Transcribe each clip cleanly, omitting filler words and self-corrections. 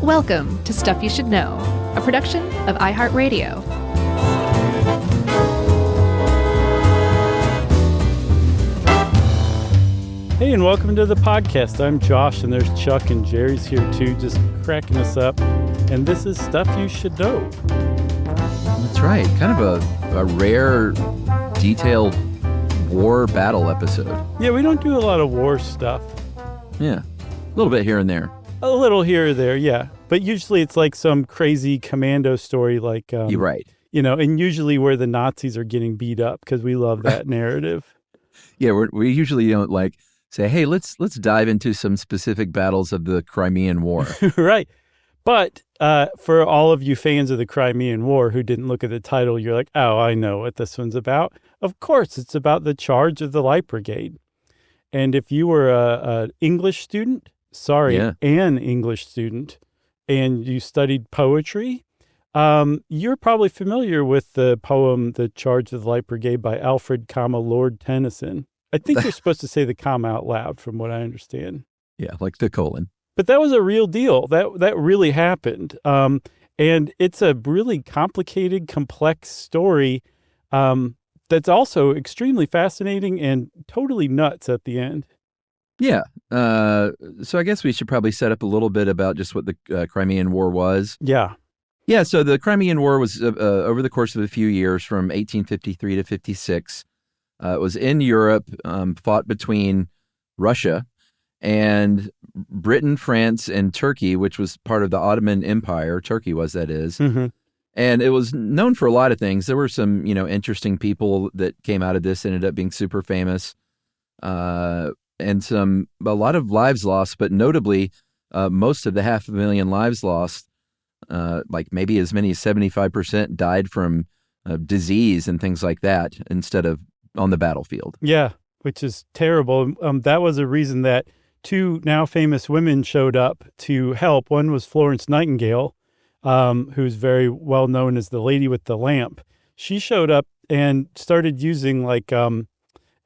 Welcome to Stuff You Should Know, a production of iHeartRadio. Hey, and welcome to the podcast. I'm Josh, and there's Chuck and Jerry's here too, just cracking us up. And this is Stuff You Should Know. That's right. Kind of a rare, detailed war battle episode. Yeah, we don't do a lot of war stuff. Yeah, a little bit here and there. A little here or there, yeah. But usually it's like some crazy commando story like... You're right. You know, and usually where the Nazis are getting beat up, because we love that narrative. Yeah, we usually don't like say, hey, let's dive into some specific battles of the Crimean War. Right. But for all of you fans of the Crimean War who didn't look at the title, you're like, oh, I know what this one's about. Of course, it's about the charge of the Light Brigade. And if you were an English student, an English student, and you studied poetry, you're probably familiar with the poem, The Charge of the Light Brigade by Alfred, Lord Tennyson. I think you're supposed to say the comma out loud from what I understand. Yeah, like the colon. But that was a real deal. That really happened. And it's a really complicated, complex story that's also extremely fascinating and totally nuts at the end. Yeah. So I guess we should probably set up a little bit about just what the Crimean War was. Yeah. Yeah, so the Crimean War was over the course of a few years from 1853 to 56. It was in Europe, fought between Russia and Britain, France, and Turkey, which was part of the Ottoman Empire. Turkey was, that is. Mm-hmm. And it was known for a lot of things. There were some, interesting people that came out of this, ended up being super famous, and a lot of lives lost, but notably, most of the 500,000 lives lost, like maybe as many as 75% died from disease and things like that instead of on the battlefield. Yeah, which is terrible. That was a reason that two now famous women showed up to help. One was Florence Nightingale, who's very well known as the Lady with the Lamp. She showed up and started using like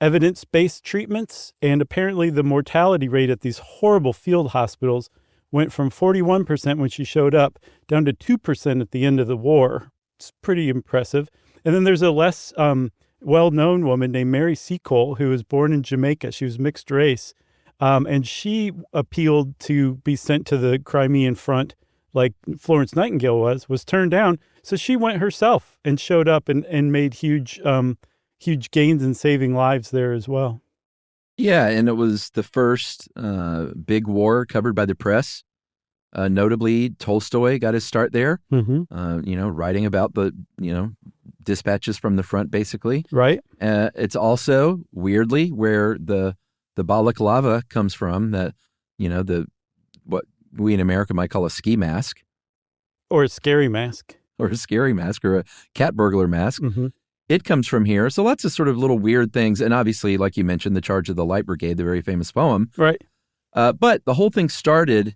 evidence-based treatments, and apparently the mortality rate at these horrible field hospitals went from 41% when she showed up down to 2% at the end of the war. It's pretty impressive. And then there's a less well-known woman named Mary Seacole, who was born in Jamaica. She was mixed race, and she appealed to be sent to the Crimean front like Florence Nightingale was turned down. So she went herself and showed up and made huge gains in saving lives there as well. Yeah, and it was the first big war covered by the press. Notably, Tolstoy got his start there, writing about the, dispatches from the front, basically. Right. It's also, weirdly, where the Balaclava comes from, that, what we in America might call a ski mask. Or a scary mask. Or a scary mask, or a cat burglar mask. Mm-hmm. It comes from here. So lots of sort of little weird things. And obviously, like you mentioned, the Charge of the Light Brigade, the very famous poem. Right. But the whole thing started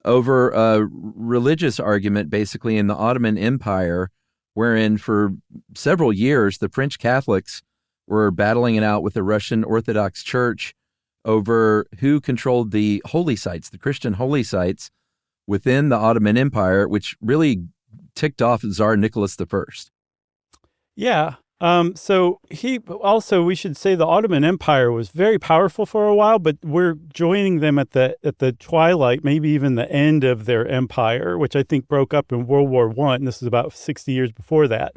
over a religious argument, basically, in the Ottoman Empire, wherein for several years, the French Catholics were battling it out with the Russian Orthodox Church over who controlled the holy sites, the Christian holy sites within the Ottoman Empire, which really ticked off Tsar Nicholas I. Yeah. So we should say the Ottoman Empire was very powerful for a while, but we're joining them at the twilight, maybe even the end of their empire, which I think broke up in World War I. This is about 60 years before that.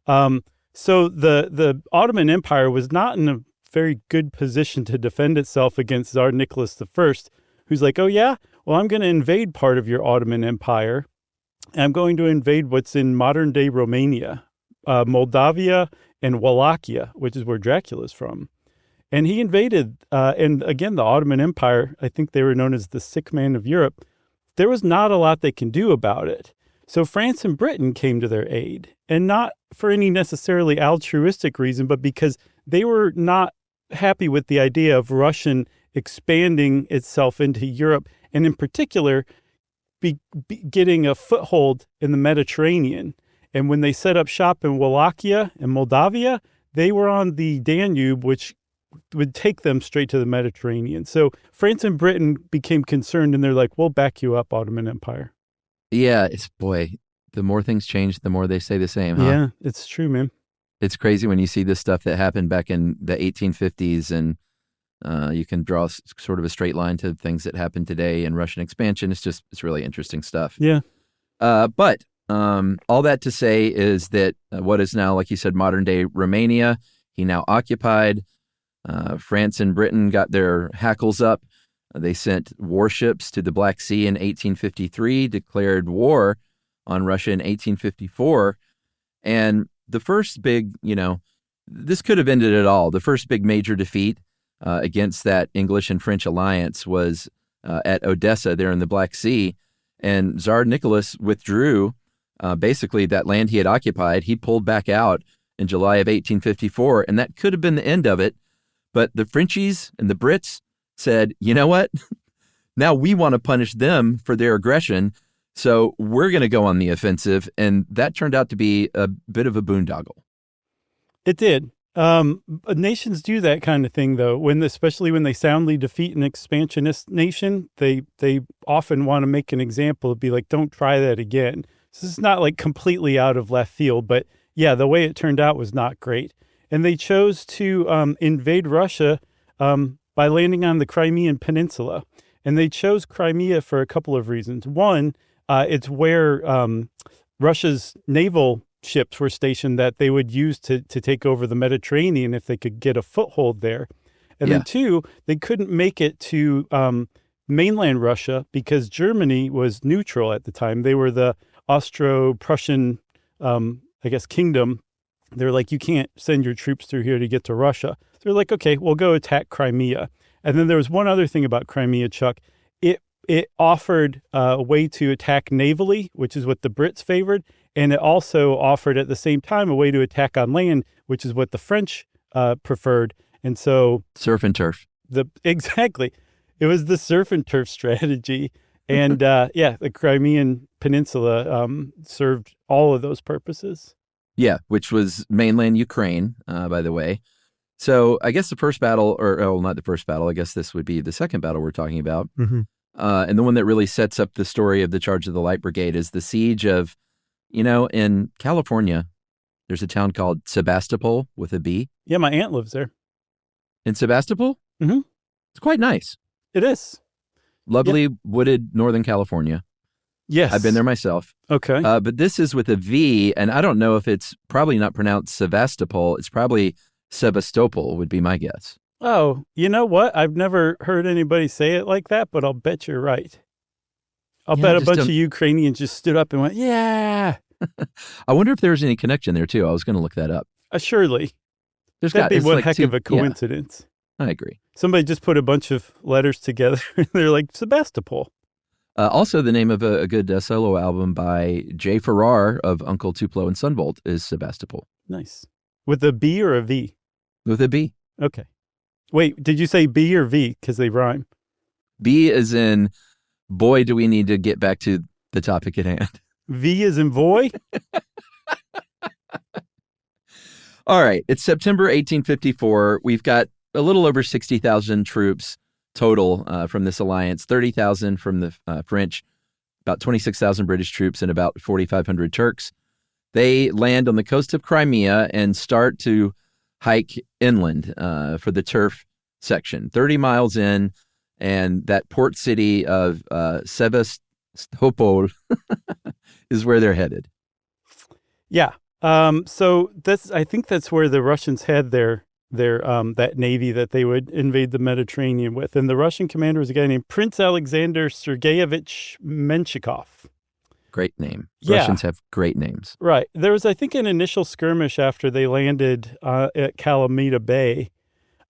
So the Ottoman Empire was not in a very good position to defend itself against Tsar Nicholas I, who's like, oh yeah, well, I'm going to invade part of your Ottoman Empire, and I'm going to invade what's in modern-day Romania, Moldavia, and Wallachia, which is where Dracula's from. And he invaded, and again, the Ottoman Empire, I think they were known as the sick man of Europe. There was not a lot they can do about it. So France and Britain came to their aid, and not for any necessarily altruistic reason, but because they were not happy with the idea of Russian expanding itself into Europe, and in particular, be getting a foothold in the Mediterranean. And when they set up shop in Wallachia and Moldavia, they were on the Danube, which would take them straight to the Mediterranean. So France and Britain became concerned, and they're like, we'll back you up, Ottoman Empire. Yeah, the more things change, the more they stay the same, huh? Yeah, it's true, man. It's crazy when you see this stuff that happened back in the 1850s, and you can draw sort of a straight line to things that happen today in Russian expansion. It's really interesting stuff. Yeah. But all that to say is that what is now, like you said, modern day Romania, he now occupied. France and Britain got their hackles up. They sent warships to the Black Sea in 1853, declared war on Russia in 1854. And the first big, this could have ended it all. The first big major defeat against that English and French alliance was at Odessa there in the Black Sea. And Tsar Nicholas withdrew basically that land he had occupied. He pulled back out in July of 1854, and that could have been the end of it. But the Frenchies and the Brits said, you know what? Now we want to punish them for their aggression, so we're going to go on the offensive. And that turned out to be a bit of a boondoggle. It did. Nations do that kind of thing, though, especially when they soundly defeat an expansionist nation, they often want to make an example, be like, don't try that again. So this is not like completely out of left field, but yeah, the way it turned out was not great. And they chose to invade Russia by landing on the Crimean Peninsula. And they chose Crimea for a couple of reasons. One, it's where Russia's naval ships were stationed that they would use to take over the Mediterranean if they could get a foothold there. And then two, they couldn't make it to mainland Russia because Germany was neutral at the time. They were the Austro-Prussian, kingdom. They're like, you can't send your troops through here to get to Russia. They're like, okay, we'll go attack Crimea. And then there was one other thing about Crimea, Chuck. It offered a way to attack navally, which is what the Brits favored. And it also offered at the same time a way to attack on land, which is what the French preferred. And so surf and turf. Exactly. It was the surf and turf strategy. And the Crimean Peninsula served all of those purposes. Yeah, which was mainland Ukraine, by the way. So I guess the first battle, not the first battle, I guess this would be the second battle we're talking about. Mm-hmm. And the one that really sets up the story of the Charge of the Light Brigade is the siege of, in California, there's a town called Sebastopol with a B. Yeah, my aunt lives there. In Sebastopol? Mm-hmm. It's quite nice. It is. Lovely wooded Northern California. Yes. I've been there myself. Okay. But this is with a V, and I don't know if it's probably not pronounced Sevastopol. It's probably Sebastopol would be my guess. Oh, you know what? I've never heard anybody say it like that, but I'll bet you're right. I'll bet a bunch of Ukrainians just stood up and went, yeah. I wonder if there's any connection there, too. I was going to look that up. Surely. That'd be one heck of a coincidence. Yeah, I agree. Somebody just put a bunch of letters together, and they're like, Sebastopol. Also, the name of a good solo album by Jay Farrar of Uncle Tupelo and Sunvolt is Sebastopol. Nice. With a B or a V? With a B. Okay. Wait, did you say B or V? Because they rhyme. B is in, boy, do we need to get back to the topic at hand. V is in boy? All right. It's September 1854. We've got a little over 60,000 troops total from this alliance, 30,000 from the French, about 26,000 British troops, and about 4,500 Turks. They land on the coast of Crimea and start to hike inland for the turf section, 30 miles in, and that port city of Sevastopol is where they're headed. Yeah. So I think that's where the Russians had their that navy that they would invade the Mediterranean with. And the Russian commander was a guy named Prince Alexander Sergeyevich Menshikov. Great name. Yeah. Russians have great names. Right. There was, I think, an initial skirmish after they landed at Kalamata Bay,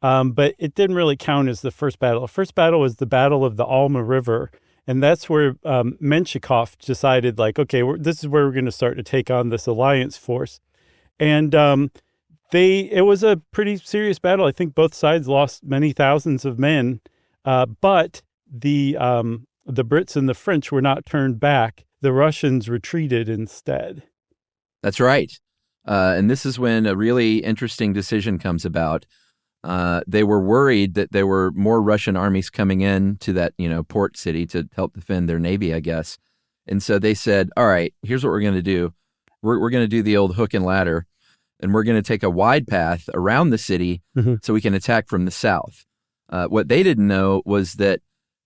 but it didn't really count as the first battle. The first battle was the Battle of the Alma River, and that's where Menshikov decided, like, okay, this is where we're going to start to take on this alliance force. And it was a pretty serious battle. I think both sides lost many thousands of men, but the Brits and the French were not turned back. The Russians retreated instead. That's right. And this is when a really interesting decision comes about. They were worried that there were more Russian armies coming in to that, port city to help defend their navy, I guess. And so they said, all right, here's what we're going to do. We're going to do the old hook and ladder, and we're going to take a wide path around the city so we can attack from the south. What they didn't know was that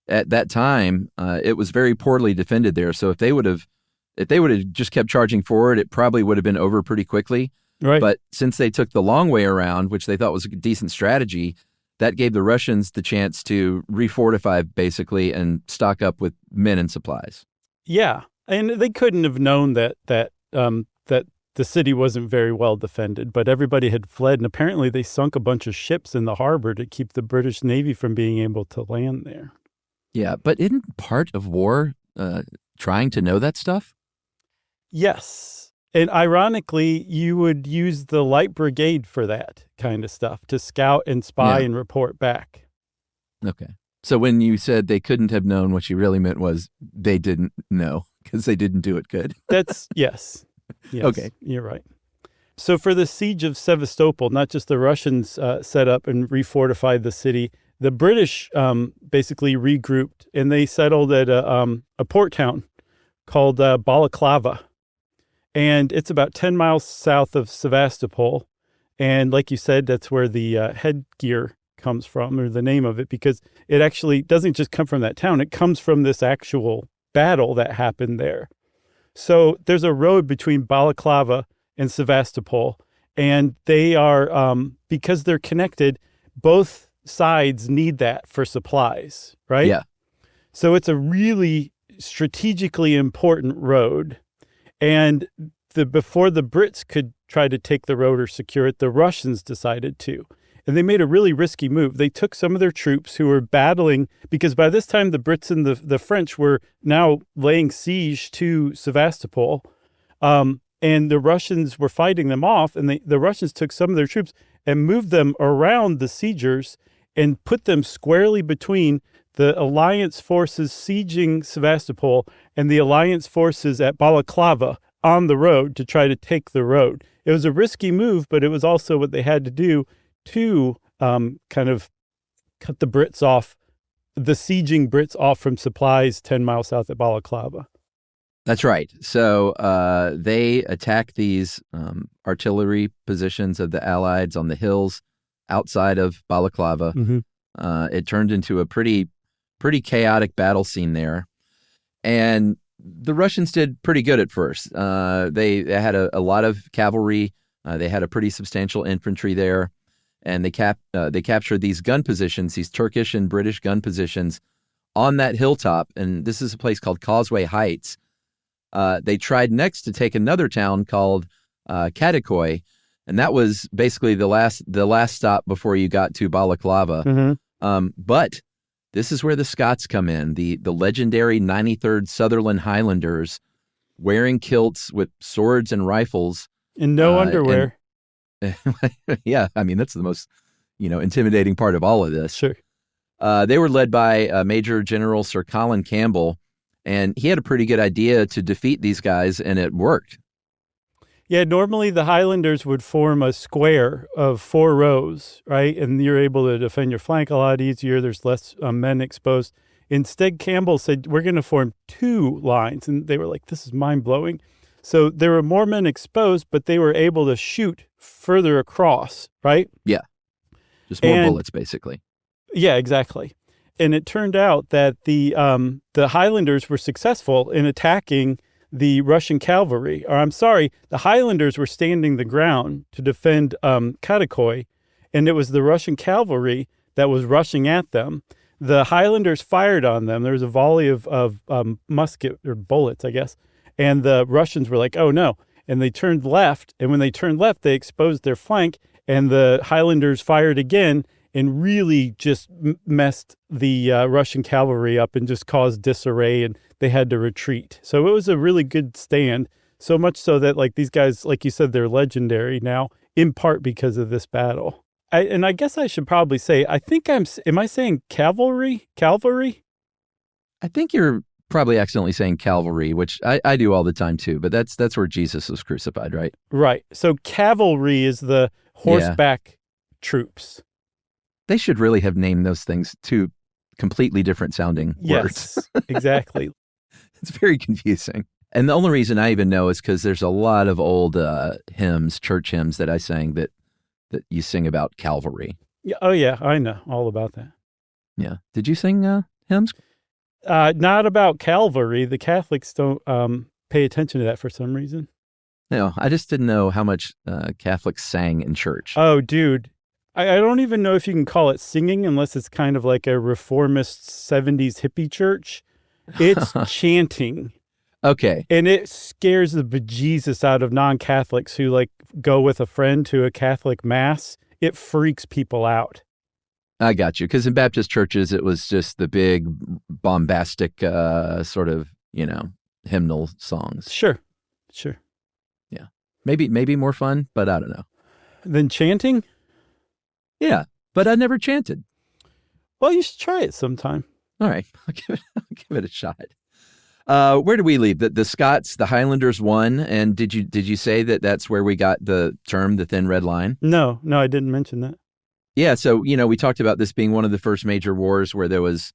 at that time, it was very poorly defended there. So if they would have just kept charging forward, it probably would have been over pretty quickly. Right. But since they took the long way around, which they thought was a decent strategy, that gave the Russians the chance to refortify basically and stock up with men and supplies. Yeah, and they couldn't have known that the city wasn't very well defended, but everybody had fled, and apparently they sunk a bunch of ships in the harbor to keep the British Navy from being able to land there. Yeah, but isn't part of war trying to know that stuff? Yes, and ironically, you would use the Light Brigade for that kind of stuff, to scout and spy and report back. Okay. So when you said they couldn't have known, what you really meant was they didn't know because they didn't do it good. That's, yes. Okay. You're right. So for the siege of Sevastopol, not just the Russians set up and refortified the city, the British basically regrouped, and they settled at a port town called Balaclava. And it's about 10 miles south of Sevastopol. And like you said, that's where the headgear comes from, or the name of it, because it actually doesn't just come from that town. It comes from this actual battle that happened there. So there's a road between Balaclava and Sevastopol, and they are, because they're connected, both sides need that for supplies, right? Yeah. So it's a really strategically important road. And before the Brits could try to take the road or secure it, the Russians decided to. And they made a really risky move. They took some of their troops who were battling, because by this time the Brits and the French were now laying siege to Sevastopol, and the Russians were fighting them off, and the Russians took some of their troops and moved them around the siegers and put them squarely between the Alliance forces sieging Sevastopol and the Alliance forces at Balaclava on the road to try to take the road. It was a risky move, but it was also what they had to do to kind of cut the Brits off, the sieging Brits off from supplies 10 miles south of Balaclava. That's right. So they attacked these artillery positions of the Allies on the hills outside of Balaclava. Mm-hmm. It turned into a pretty chaotic battle scene there. And the Russians did pretty good at first. They had a lot of cavalry. They had a pretty substantial infantry there. And they captured these gun positions, these Turkish and British gun positions on that hilltop. And this is a place called Causeway Heights. They tried next to take another town called Kadikoy, and that was basically the last stop before you got to Balaclava. Mm-hmm. But this is where the Scots come in, the legendary 93rd Sutherland Highlanders, wearing kilts with swords and rifles. And no underwear. Yeah, I mean, that's the most, intimidating part of all of this. Sure. They were led by Major General Sir Colin Campbell, and he had a pretty good idea to defeat these guys, and it worked. Yeah, normally the Highlanders would form a square of 4 rows, right? And you're able to defend your flank a lot easier. There's less men exposed. Instead, Campbell said, we're going to form 2 lines. And they were like, this is mind-blowing. So there were more men exposed, but they were able to shoot further across, right? Yeah. Just more bullets, basically. Yeah, exactly. And it turned out that the Highlanders were successful in attacking the Russian cavalry. Or I'm sorry, the Highlanders were standing the ground to defend Kadikoy, and it was the Russian cavalry that was rushing at them. The Highlanders fired on them. There was a volley of musket or bullets, I guess. And the Russians were like, oh, no. And they turned left. And when they turned left, they exposed their flank. And the Highlanders fired again and really just messed the Russian cavalry up and just caused disarray. And they had to retreat. So it was a really good stand. So much so that, like, these guys, like you said, they're legendary now, in part because of this battle. And I guess I should probably say, am I saying cavalry? Cavalry? I think you're probably accidentally saying cavalry, which I do all the time too, but that's where Jesus was crucified, right? Right. So cavalry is the horseback troops. They should really have named those things 2 completely different sounding words. Yes, exactly. It's very confusing. And the only reason I even know is because there's a lot of old hymns, church hymns that I sang that you sing about Calvary. Yeah, oh, yeah, I know all about that. Yeah. Did you sing hymns? Not about Calvary. The Catholics don't pay attention to that for some reason. No, I just didn't know how much Catholics sang in church. Oh, dude. I don't even know if you can call it singing unless it's kind of like a reformist 70s hippie church. It's chanting. Okay. And it scares the bejesus out of non-Catholics who like go with a friend to a Catholic mass. It freaks people out. I got you. Because in Baptist churches, it was just the big bombastic sort of, hymnal songs. Sure. Yeah. Maybe more fun, but I don't know. Than chanting? Yeah, but I never chanted. Well, you should try it sometime. All right, I'll give it a shot. Where do we leave? The Scots, the Highlanders won, and did you say that that's where we got the term the Thin Red Line? No, I didn't mention that. Yeah, so we talked about this being one of the first major wars where there was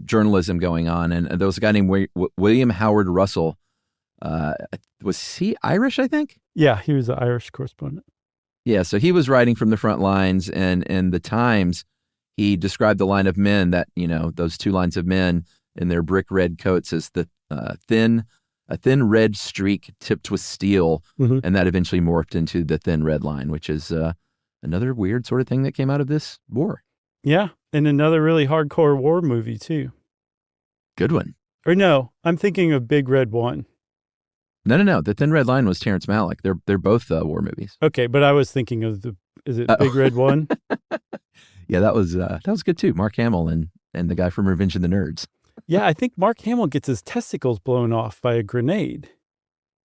journalism going on, and there was a guy named William Howard Russell. Was he Irish? I think. Yeah, he was an Irish correspondent. Yeah, so he was writing from the front lines, and in the Times, he described the line of men that, those two lines of men in their brick red coats as the thin red streak tipped with steel, and that eventually morphed into the Thin Red Line, which is another weird sort of thing that came out of this war. Yeah, and another really hardcore war movie, too. Good one. Or no, I'm thinking of Big Red One. No. The Thin Red Line was Terrence Malick. They're both war movies. Okay, but I was thinking of is it Big Red One? Yeah, that was good too. Mark Hamill and the guy from Revenge of the Nerds. Yeah, I think Mark Hamill gets his testicles blown off by a grenade.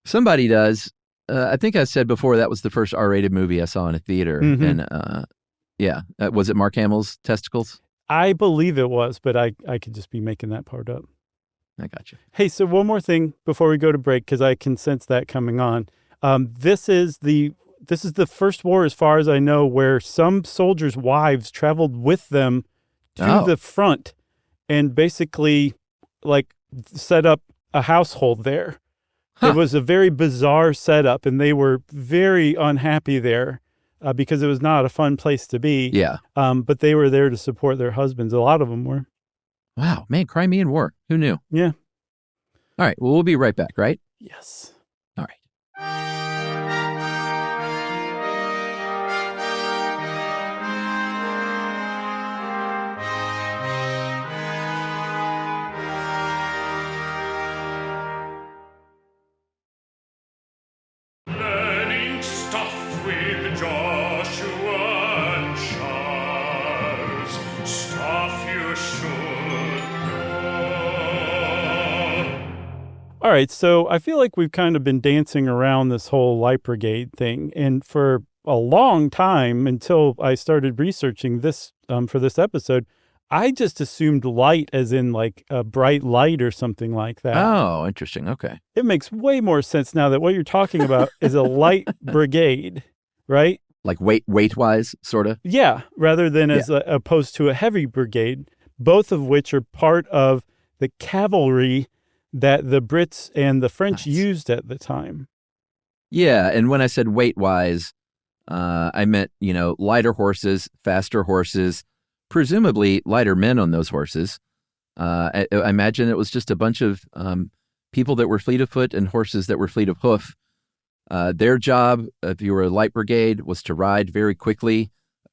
Somebody does. I think I said before that was the first R-rated movie I saw in a theater. And was it Mark Hamill's testicles? I believe it was, but I could just be making that part up. I got you. Hey, so one more thing before we go to break, because I can sense that coming on. This is the first war, as far as I know, where some soldiers' wives traveled with them to the front and basically like set up a household there. It was a very bizarre setup, and they were very unhappy there because it was not a fun place to be. Yeah. But they were there to support their husbands. A lot of them were. Wow, man, Crimean War. Who knew? Yeah. All right, well, we'll be right back, right? Yes. All right. Learning stuff with Joshua and Charles, stuff you should know. All right, so I feel like we've kind of been dancing around this whole Light Brigade thing, and for a long time, until I started researching this for this episode, I just assumed light as in like a bright light or something like that. Oh, interesting. Okay. It makes way more sense now that what you're talking about is a light brigade, right? Like weight-wise, sort of? Yeah, rather than as opposed to a heavy brigade, both of which are part of the cavalry that the Brits and the French used at the time. Yeah, and when I said weight-wise, I meant, lighter horses, faster horses, presumably lighter men on those horses. I imagine it was just a bunch of people that were fleet of foot and horses that were fleet of hoof. Their job, if you were a light brigade, was to ride very quickly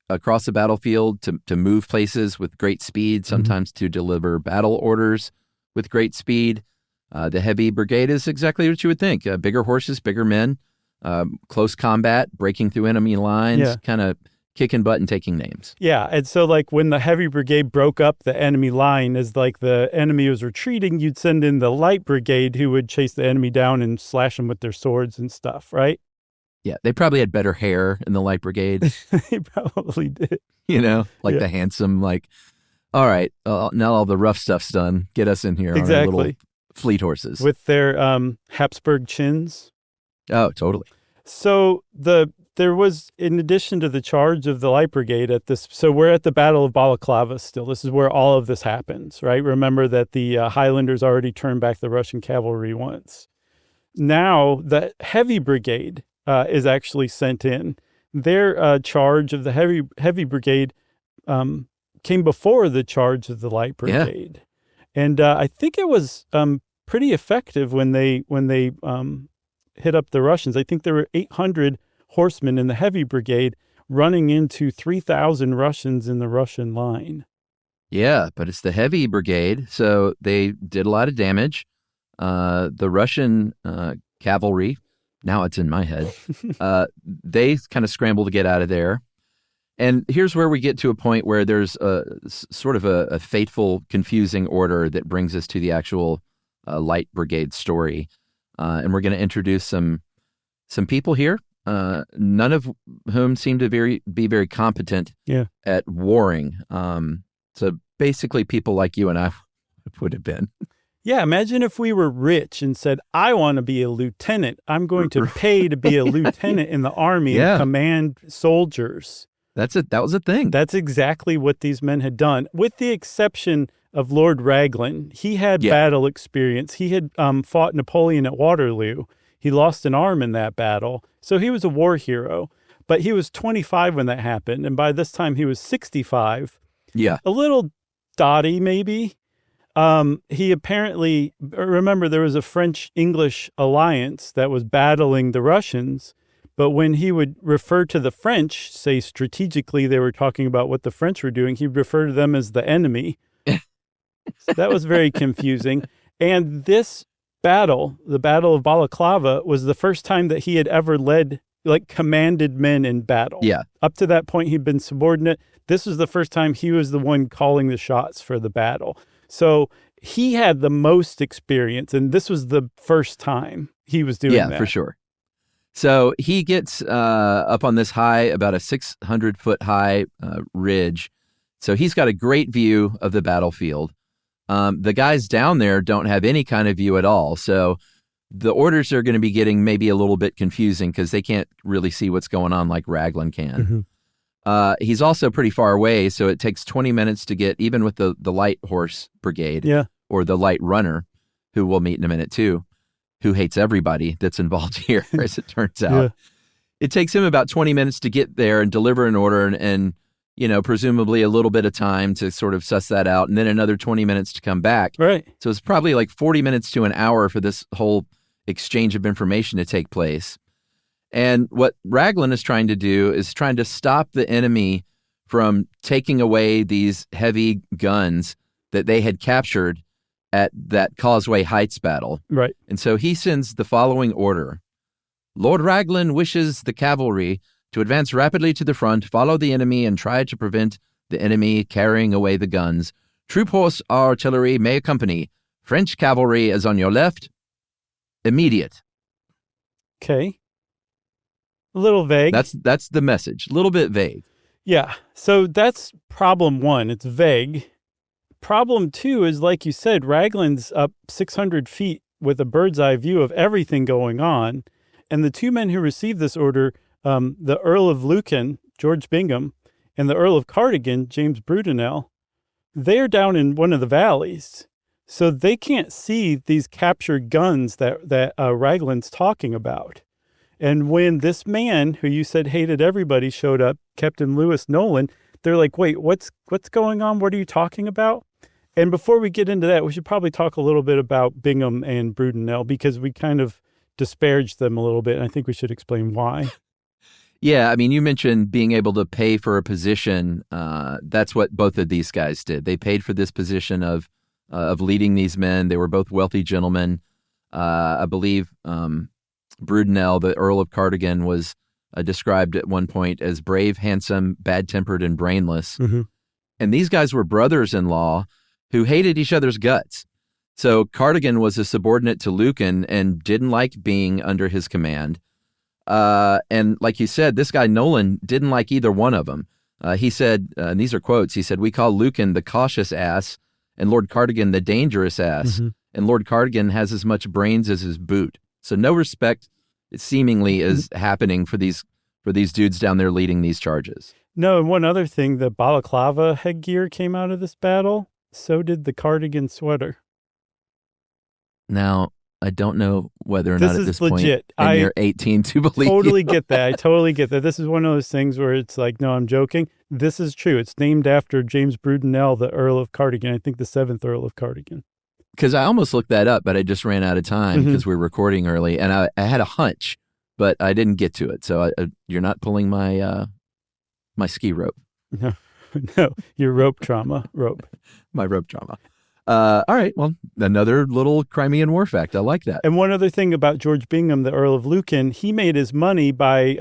across the battlefield, to move places with great speed, sometimes to deliver battle orders with great speed. The heavy brigade is exactly what you would think. Bigger horses, bigger men, close combat, breaking through enemy lines, kind of kicking butt and taking names. Yeah, and so like when the heavy brigade broke up the enemy line, as like the enemy was retreating, you'd send in the light brigade who would chase the enemy down and slash them with their swords and stuff, right? Yeah, they probably had better hair in the light brigade. They probably did. The handsome, all right, now all the rough stuff's done. Get us in here. Exactly. On our little fleet horses. With their Habsburg chins. Oh, totally. So the there was, in addition to the charge of the Light Brigade at this, so we're at the Battle of Balaclava still. This is where all of this happens, right? Remember that the Highlanders already turned back the Russian cavalry once. Now the Heavy Brigade is actually sent in. Their charge of the Heavy Brigade came before the charge of the Light Brigade. Yeah. And I think it was pretty effective when they hit up the Russians. I think there were 800 horsemen in the Heavy Brigade running into 3,000 Russians in the Russian line. Yeah, but it's the Heavy Brigade, so they did a lot of damage. The Russian cavalry, now it's in my head, they kind of scrambled to get out of there. And here's where we get to a point where there's sort of a fateful, confusing order that brings us to the actual Light Brigade story. And we're going to introduce some people here, none of whom seem to be very competent at warring. So basically people like you and I would have been. Yeah, imagine if we were rich and said, I want to be a lieutenant. I'm going to pay to be a lieutenant in the army and command soldiers. That was a thing. That's exactly what these men had done, with the exception of Lord Raglan. He had battle experience. He had fought Napoleon at Waterloo. He lost an arm in that battle, so he was a war hero. But he was 25 when that happened, and by this time he was 65. Yeah. A little dotty, maybe. He apparently, remember, there was a French-English alliance that was battling the Russians, but when he would refer to the French, say strategically they were talking about what the French were doing, he'd refer to them as the enemy. So that was very confusing. And this battle, the Battle of Balaclava, was the first time that he had ever led, commanded men in battle. Yeah. Up to that point, he'd been subordinate. This was the first time he was the one calling the shots for the battle. So he had the most experience, and this was the first time he was doing that. Yeah, for sure. So he gets up on this high, about a 600-foot high ridge. So he's got a great view of the battlefield. The guys down there don't have any kind of view at all. So the orders are going to be getting maybe a little bit confusing because they can't really see what's going on like Raglan can. Mm-hmm. He's also pretty far away, so it takes 20 minutes to get, even with the Light Horse Brigade or the Light Runner, who we'll meet in a minute too, who hates everybody that's involved here, as it turns out. Yeah. It takes him about 20 minutes to get there and deliver an order and presumably a little bit of time to sort of suss that out, and then another 20 minutes to come back. Right. So it's probably like 40 minutes to an hour for this whole exchange of information to take place. And what Raglan is trying to do is trying to stop the enemy from taking away these heavy guns that they had captured at that Causeway Heights battle. Right. And so he sends the following order. Lord Raglan wishes the cavalry to advance rapidly to the front, follow the enemy, and try to prevent the enemy carrying away the guns. Troop horse artillery may accompany. French cavalry is on your left. Immediate. Okay. A little vague. That's the message. A little bit vague. Yeah. So that's problem one. It's vague. Problem two is, like you said, Raglan's up 600 feet with a bird's eye view of everything going on. And the two men who received this order, the Earl of Lucan, George Bingham, and the Earl of Cardigan, James Brudenell, they're down in one of the valleys. So they can't see these captured guns that Raglan's talking about. And when this man, who you said hated everybody, showed up, Captain Lewis Nolan, they're like, wait, what's going on? What are you talking about? And before we get into that, we should probably talk a little bit about Bingham and Brudenell, because we kind of disparaged them a little bit, and I think we should explain why. Yeah, I mean, you mentioned being able to pay for a position. That's what both of these guys did. They paid for this position of leading these men. They were both wealthy gentlemen. I believe Brudenell, the Earl of Cardigan, was described at one point as brave, handsome, bad-tempered, and brainless. Mm-hmm. And these guys were brothers-in-law who hated each other's guts. So Cardigan was a subordinate to Lucan and didn't like being under his command. And like you said, this guy Nolan didn't like either one of them. He said, and these are quotes, he said, "We call Lucan the cautious ass and Lord Cardigan the dangerous ass. Mm-hmm. And Lord Cardigan has as much brains as his boot." So no respect, seemingly, is happening for these for these dudes down there leading these charges. No, and one other thing, the balaclava headgear came out of this battle. So did the cardigan sweater. Now, I don't know whether or This not at is this legit. point you're 18 to believe. Totally get that. I totally get that. This is one of those things where it's like, no, I'm joking. This is true. It's named after James Brudenell, the Earl of Cardigan. I think the 7th Earl of Cardigan. Because I almost looked that up, but I just ran out of time because we were recording early, and I had a hunch, but I didn't get to it. So you're not pulling my my ski rope. No, your rope trauma. My rope trauma. All right. Well, another little Crimean War fact. I like that. And one other thing about George Bingham, the Earl of Lucan, he made his money by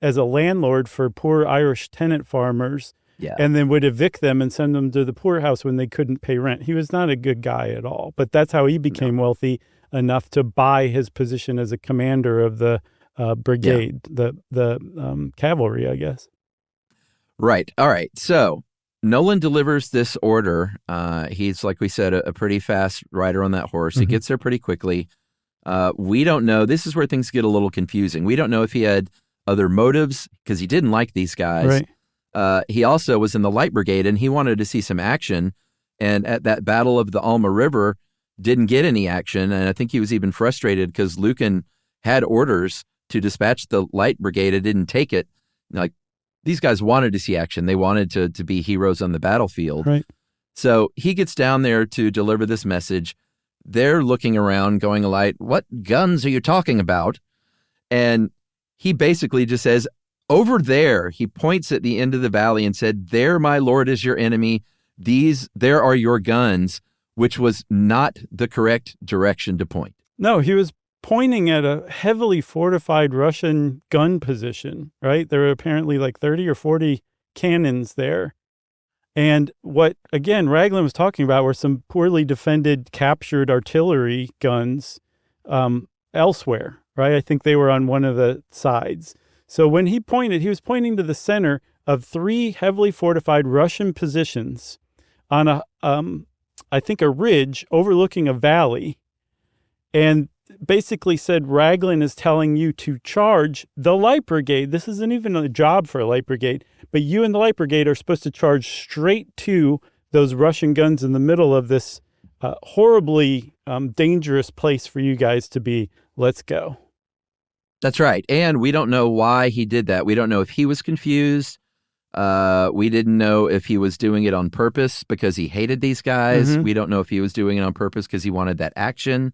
as a landlord for poor Irish tenant farmers, and then would evict them and send them to the poorhouse when they couldn't pay rent. He was not a good guy at all, but that's how he became wealthy enough to buy his position as a commander of the brigade, the cavalry, I guess. Right. All right. So Nolan delivers this order. He's, like we said, a pretty fast rider on that horse. He gets there pretty quickly. We don't know. This is where things get a little confusing. We don't know if he had other motives because he didn't like these guys. Right. He also was in the Light Brigade, and he wanted to see some action. And at that Battle of the Alma River, didn't get any action. And I think he was even frustrated because Lucan had orders to dispatch the Light Brigade and didn't take it. Like, these guys wanted to see action. They wanted to be heroes on the battlefield. Right. So he gets down there to deliver this message. They're looking around going, Light, what guns are you talking about? And he basically just says, over there, he points at the end of the valley and said, there, my lord, is your enemy. There are your guns, which was not the correct direction to point. No, he was pointing at a heavily fortified Russian gun position, right? There were apparently like 30 or 40 cannons there. And what, again, Raglan was talking about were some poorly defended, captured artillery guns elsewhere, right? I think they were on one of the sides. So when he pointed, he was pointing to the center of 3 heavily fortified Russian positions on I think a ridge overlooking a valley, and basically said, Raglan is telling you to charge the Light Brigade. This isn't even a job for a Light Brigade, but you and the Light Brigade are supposed to charge straight to those Russian guns in the middle of this horribly dangerous place for you guys to be. Let's go. That's right. And we don't know why he did that. We don't know if he was confused. We didn't know if he was doing it on purpose because he hated these guys. We don't know if he was doing it on purpose because he wanted that action.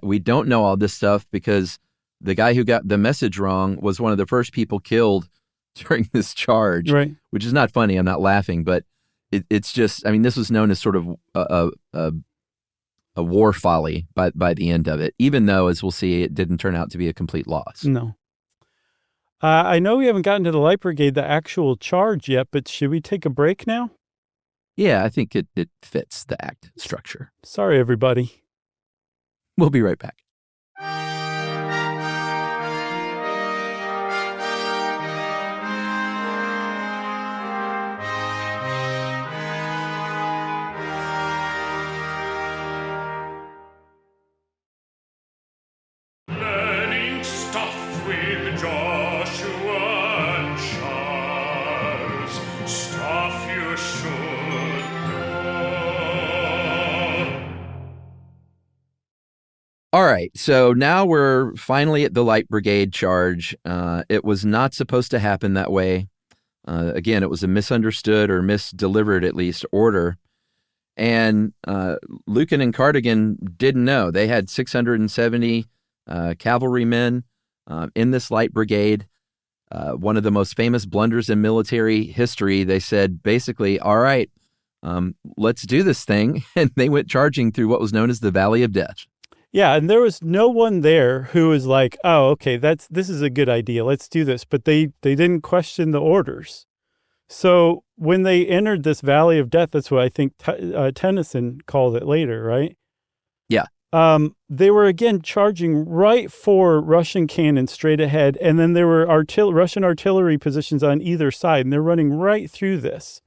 We don't know all this stuff because the guy who got the message wrong was one of the first people killed during this charge, right? Which is not funny. I'm not laughing, but it's just, I mean, this was known as sort of a war folly by the end of it, even though, as we'll see, it didn't turn out to be a complete loss. No. I know we haven't gotten to the Light Brigade, the actual charge yet, but should we take a break now? Yeah, I think it fits the act structure. Sorry, everybody. We'll be right back. Learning stuff with Joshua and Charles, stuff you should know. All right, so now we're finally at the Light Brigade charge. It was not supposed to happen that way. Again, it was a misunderstood or misdelivered, at least, order. And Lucan and Cardigan didn't know. They had 670 cavalrymen in this Light Brigade. One of the most famous blunders in military history, they said, basically, all right, let's do this thing. And they went charging through what was known as the Valley of Death. Yeah, and there was no one there who was like, oh, okay, this is a good idea. Let's do this. But they didn't question the orders. So when they entered this Valley of Death, that's what I think Tennyson called it later, right? Yeah. They were, again, charging right for Russian cannons straight ahead. And then there were Russian artillery positions on either side. And they're running right through this.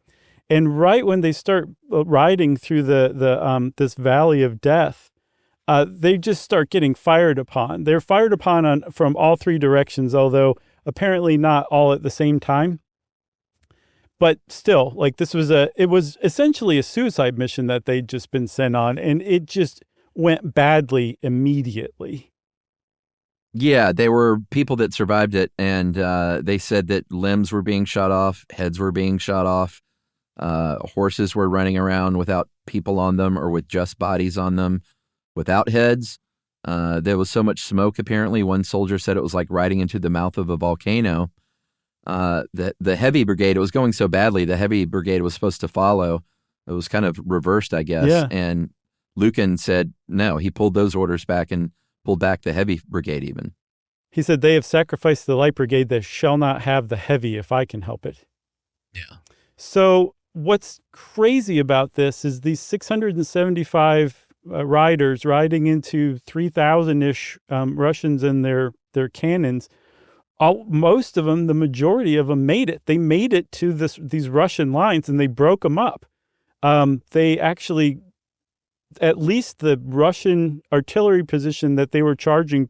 And right when they start riding through this Valley of Death, they just start getting fired upon. They're fired upon from all 3 directions, although apparently not all at the same time. But still, like it was essentially a suicide mission that they'd just been sent on, and it just went badly immediately. Yeah, they were people that survived it, and they said that limbs were being shot off, heads were being shot off, horses were running around without people on them or with just bodies on them, without heads. There was so much smoke, apparently. One soldier said it was like riding into the mouth of a volcano. The heavy brigade, it was going so badly, the heavy brigade was supposed to follow. It was kind of reversed, I guess. Yeah. And Lucan said, no, he pulled those orders back and pulled back the heavy brigade even. He said, they have sacrificed the light brigade. They shall not have the heavy if I can help it. Yeah. So what's crazy about this is these 675 riders riding into 3,000-ish Russians and their cannons. Most of them, the majority of them made it. They made it to these Russian lines and they broke them up. They actually, at least the Russian artillery position that they were charging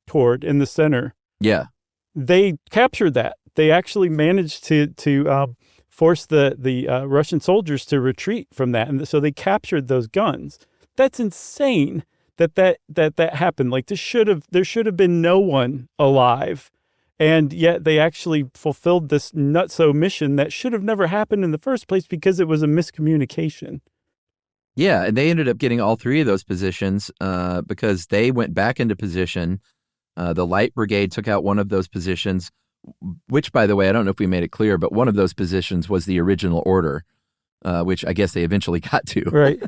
toward in the center. Yeah. They captured that. They actually managed to force the Russian soldiers to retreat from that. And so they captured those guns. That's insane that happened. Like there should have been no one alive. And yet they actually fulfilled this nutso mission that should have never happened in the first place because it was a miscommunication. Yeah, and they ended up getting all three of those positions because they went back into position. The Light Brigade took out one of those positions, which, by the way, I don't know if we made it clear, but one of those positions was the original order, which I guess they eventually got to. Right.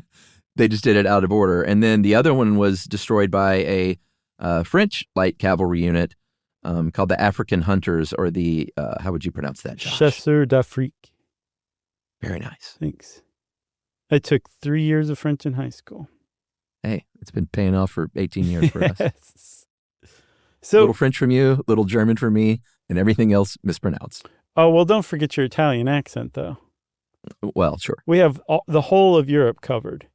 They just did it out of order. And then the other one was destroyed by a French light cavalry unit called the African Hunters, or the, how would you pronounce that, Josh? Chasseurs d'Afrique. Very nice. Thanks. I took 3 years of French in high school. Hey, it's been paying off for 18 years for us. Yes. So, little French from you, little German from me, and everything else mispronounced. Oh, well, don't forget your Italian accent, though. Well, sure. We have the whole of Europe covered.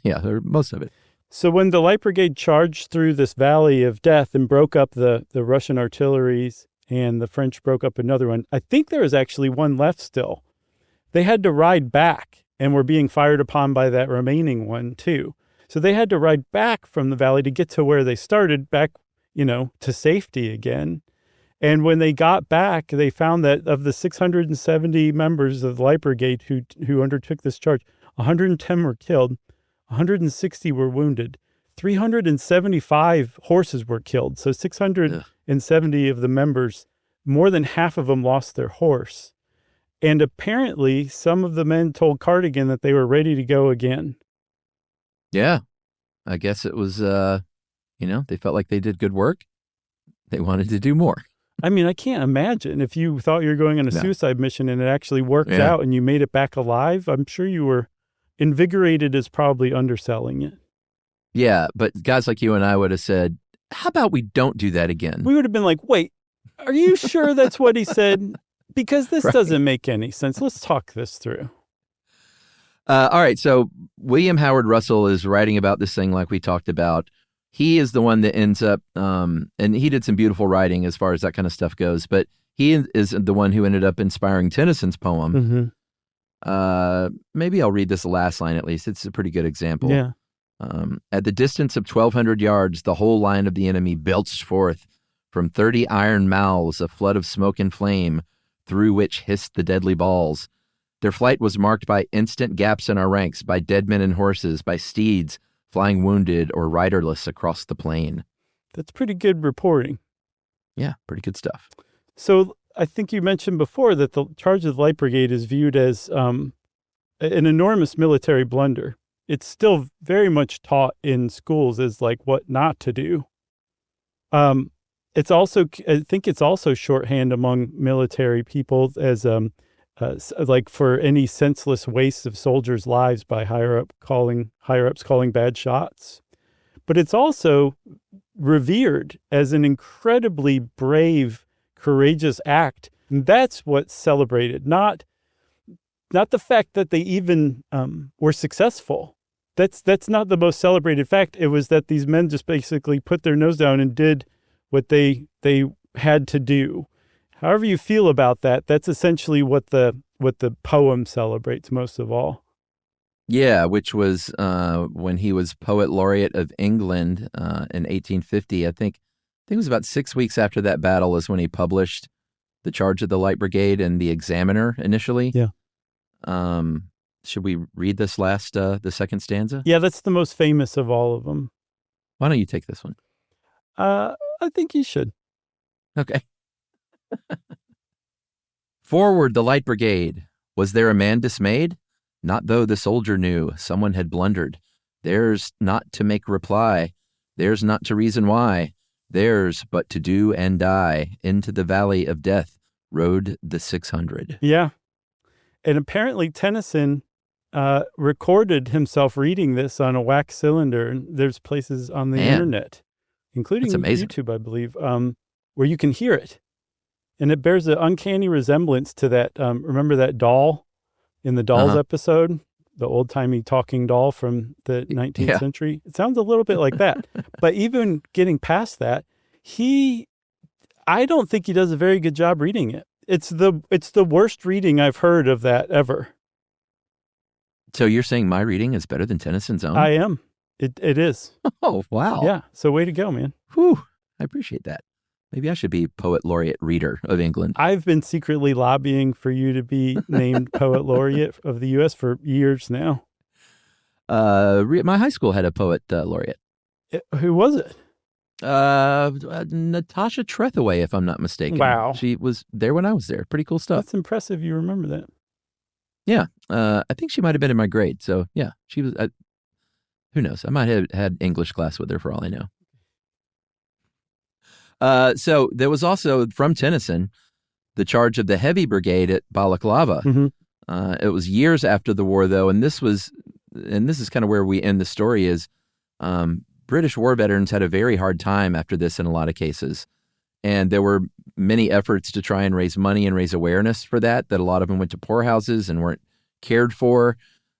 Yeah, most of it. So when the Light Brigade charged through this valley of death and broke up the Russian artilleries and the French broke up another one, I think there was actually one left still. They had to ride back and were being fired upon by that remaining one, too. So they had to ride back from the valley to get to where they started, back, to safety again. And when they got back, they found that of the 670 members of the Light Brigade who undertook this charge, 110 were killed, 160 were wounded, 375 horses were killed. So 670 of the members, more than half of them lost their horse. And apparently some of the men told Cardigan that they were ready to go again. Yeah. I guess it was, they felt like they did good work. They wanted to do more. I mean, I can't imagine if you thought you were going on a suicide mission and it actually worked out and you made it back alive. I'm sure you were invigorated is probably underselling it. Yeah, but guys like you and I would have said, how about we don't do that again? We would have been like, wait, are you sure that's what he said? Because this doesn't make any sense. Let's talk this through. All right, so William Howard Russell is writing about this thing like we talked about. He is the one that ends up, and he did some beautiful writing as far as that kind of stuff goes, but he is the one who ended up inspiring Tennyson's poem. Mm-hmm. Maybe I'll read this last line at least. It's a pretty good example. Yeah. At the distance of 1,200 yards, the whole line of the enemy belched forth from 30 iron mouths a flood of smoke and flame, through which hissed the deadly balls. Their flight was marked by instant gaps in our ranks, by dead men and horses, by steeds flying wounded or riderless across the plain. That's pretty good reporting. Yeah, pretty good stuff. So I think you mentioned before that the charge of the Light Brigade is viewed as an enormous military blunder. It's still very much taught in schools as like what not to do. It's also, I think it's also shorthand among military people as like for any senseless waste of soldiers' lives by higher-ups calling bad shots. But it's also revered as an incredibly brave, courageous act. And that's what's celebrated, not the fact that they even were successful. That's not the most celebrated fact. It was that these men just basically put their nose down and did what they had to do. However you feel about that, that's essentially what the poem celebrates most of all. Yeah, which was when he was Poet Laureate of England in 1850. I think it was about 6 weeks after that battle is when he published The Charge of the Light Brigade and The Examiner initially. Yeah. Should we read this the second stanza? Yeah, that's the most famous of all of them. Why don't you take this one? I think you should. Okay. Forward the Light Brigade. Was there a man dismayed? Not though the soldier knew someone had blundered. Theirs not to make reply. Theirs not to reason why. Theirs but to do and die. Into the valley of death rode the 600. Yeah. And apparently Tennyson recorded himself reading this on a wax cylinder. And there's places on the internet, including YouTube, I believe, where you can hear it. And it bears an uncanny resemblance to that. Remember that doll in the Dolls episode? The old-timey talking doll from the 19th century? It sounds a little bit like that. But even getting past that, I don't think he does a very good job reading it. It's the worst reading I've heard of that ever. So you're saying my reading is better than Tennyson's own? I am. It is. Oh, wow. Yeah. So way to go, man. Whew. I appreciate that. Maybe I should be Poet Laureate Reader of England. I've been secretly lobbying for you to be named Poet Laureate of the U.S. for years now. My high school had a Poet Laureate. Who was it? Natasha Trethaway, if I'm not mistaken. Wow. She was there when I was there. Pretty cool stuff. That's impressive you remember that. Yeah. I think she might have been in my grade. So, yeah, she was. Who knows? I might have had English class with her for all I know. So there was also, from Tennyson, the charge of the Heavy Brigade at Balaclava. Mm-hmm. It was years after the war, though, and this is kind of where we end the story is British war veterans had a very hard time after this in a lot of cases. And there were many efforts to try and raise money and raise awareness for that a lot of them went to poorhouses and weren't cared for.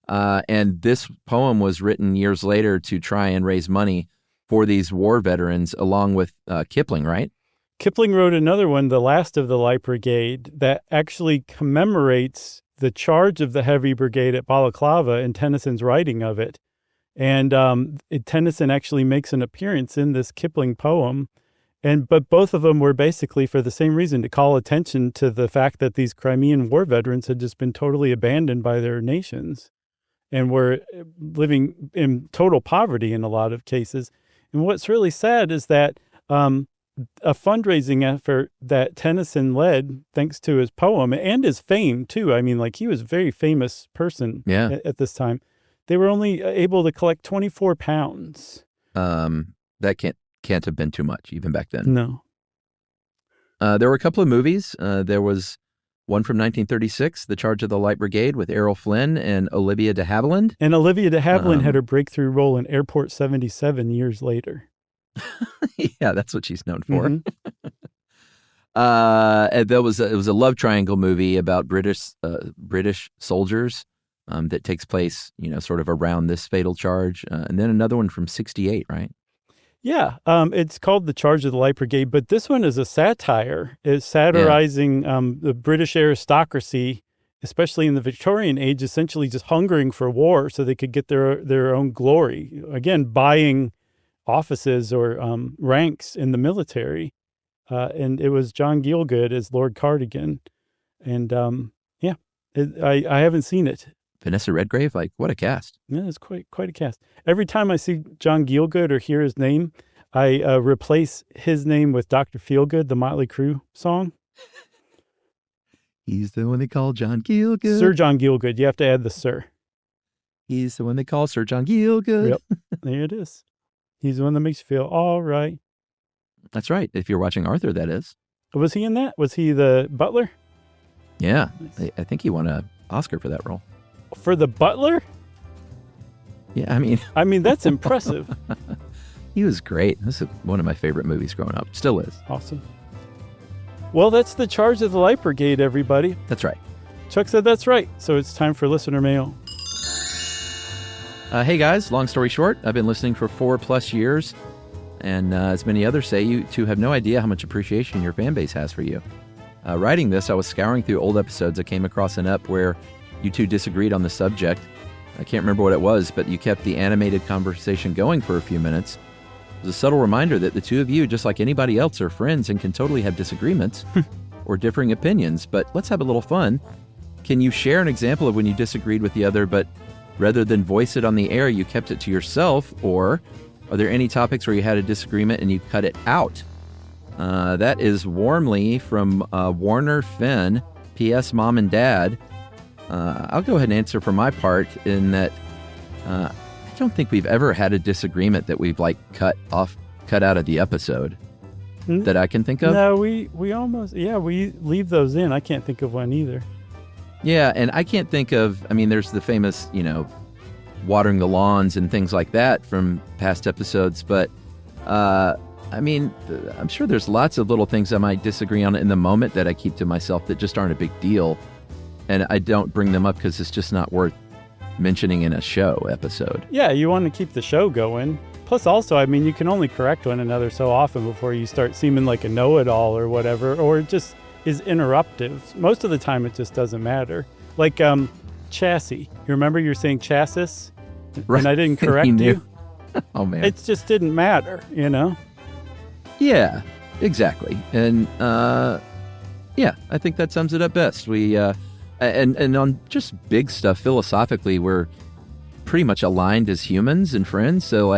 And this poem was written years later to try and raise money for these war veterans, along with Kipling, right? Kipling wrote another one, The Last of the Light Brigade, that actually commemorates the charge of the Heavy Brigade at Balaclava and Tennyson's writing of it. And Tennyson actually makes an appearance in this Kipling poem. But both of them were basically for the same reason, to call attention to the fact that these Crimean War veterans had just been totally abandoned by their nations and were living in total poverty in a lot of cases. And what's really sad is that a fundraising effort that Tennyson led, thanks to his poem and his fame, too. I mean, like, he was a very famous person at this time. They were only able to collect 24 pounds. That can't have been too much, even back then. No. There were a couple of movies. There was one from 1936, The Charge of the Light Brigade, with Errol Flynn and Olivia de Havilland. And Olivia de Havilland had her breakthrough role in Airport 77 years later. Yeah, that's what she's known for. Mm-hmm. And it was a love triangle movie about British soldiers that takes place, sort of around this fatal charge. And then another one from 1968, right? Yeah, it's called The Charge of the Light Brigade, but this one is a satire. It's satirizing the British aristocracy, especially in the Victorian age, essentially just hungering for war so they could get their own glory. Again, buying offices or ranks in the military. And it was John Gielgud as Lord Cardigan. And I haven't seen it. Vanessa Redgrave, like, what a cast. Yeah, it's quite a cast. Every time I see John Gielgud or hear his name, I replace his name with Dr. Feelgood, the Motley Crue song. He's the one they call John Gielgud. Sir John Gielgud. You have to add the sir. He's the one they call Sir John Gielgud. Yep, there it is. He's the one that makes you feel all right. That's right. If you're watching Arthur, that is. Was he in that? Was he the butler? Yeah. Nice. I think he won an Oscar for that role. For the butler? Yeah, I mean, that's impressive. He was great. This is one of my favorite movies growing up. Still is. Awesome. Well, that's The Charge of the Light Brigade, everybody. That's right. Chuck said that's right. So it's time for listener mail. Hey, guys. Long story short, I've been listening for 4+ years. And as many others say, you two have no idea how much appreciation your fan base has for you. writing this, I was scouring through old episodes. I came across an ep where you two disagreed on the subject. I can't remember what it was, but you kept the animated conversation going for a few minutes. It was a subtle reminder that the two of you, just like anybody else, are friends and can totally have disagreements or differing opinions, but let's have a little fun. Can you share an example of when you disagreed with the other, but rather than voice it on the air, you kept it to yourself? Or are there any topics where you had a disagreement and you cut it out? That is warmly from Warner Finn, P.S. Mom and Dad. I'll go ahead and answer for my part in that I don't think we've ever had a disagreement that we've cut out of the episode that I can think of. No, we almost, we leave those in. I can't think of one either. Yeah, and I can't think of, there's the famous, watering the lawns and things like that from past episodes, but I'm sure there's lots of little things I might disagree on in the moment that I keep to myself that just aren't a big deal. And I don't bring them up because it's just not worth mentioning in a show episode. Yeah, you want to keep the show going. Plus also, you can only correct one another so often before you start seeming like a know-it-all or whatever, or it just is interruptive. Most of the time it just doesn't matter. Like chassis. You remember you were saying chassis? Right. And I didn't correct you? Oh, man. It just didn't matter, Yeah, exactly. And I think that sums it up best. We and on just big stuff philosophically, we're pretty much aligned as humans and friends. So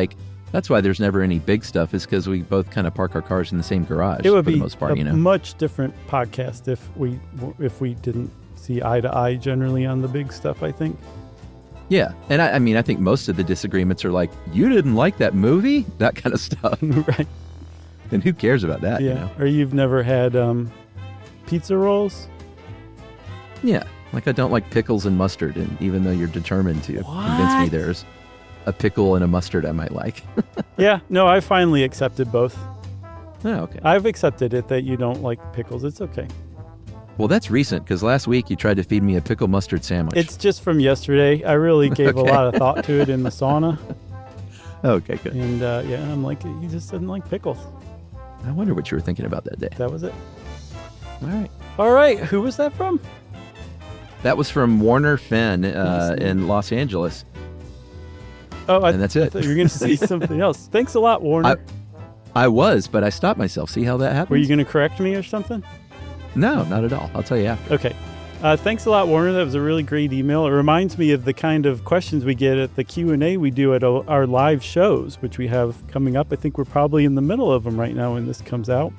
that's why there's never any big stuff, is because we both kind of park our cars in the same garage. It would for be the most part, a much different podcast if we didn't see eye to eye generally on the big stuff, I think. Yeah, and I think most of the disagreements are you didn't like that movie? That kind of stuff. Right. And who cares about that, Or you've never had pizza rolls? Yeah, I don't like pickles and mustard, and even though you're determined to convince me there's a pickle and a mustard I might like. Yeah, no, I finally accepted both. Oh, okay. I've accepted it that you don't like pickles. It's okay. Well, that's recent, because last week you tried to feed me a pickle mustard sandwich. It's just from yesterday. I really gave a lot of thought to it in the sauna. Okay, good. And I'm like, you just didn't like pickles. I wonder what you were thinking about that day. That was it. All right. Who was that from? That was from Warner Finn in Los Angeles. Oh, and that's it. I thought you were going to say something else. Thanks a lot, Warner. I was, but I stopped myself. See how that happens? Were you going to correct me or something? No, not at all. I'll tell you after. Okay. Thanks a lot, Warner. That was a really great email. It reminds me of the kind of questions we get at the Q&A we do at our live shows, which we have coming up. I think we're probably in the middle of them right now when this comes out.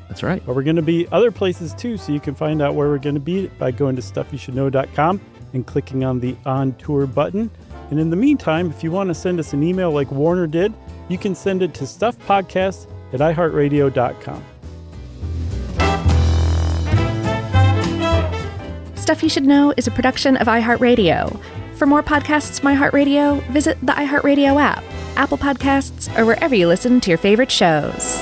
That's right. But we're going to be other places too, so you can find out where we're going to be by going to StuffYouShouldKnow.com and clicking on the On Tour button. And in the meantime, if you want to send us an email like Warner did, you can send it to stuffpodcast@iHeartRadio.com. Stuff You Should Know is a production of iHeartRadio. For more podcasts from iHeartRadio, visit the iHeartRadio app, Apple Podcasts, or wherever you listen to your favorite shows.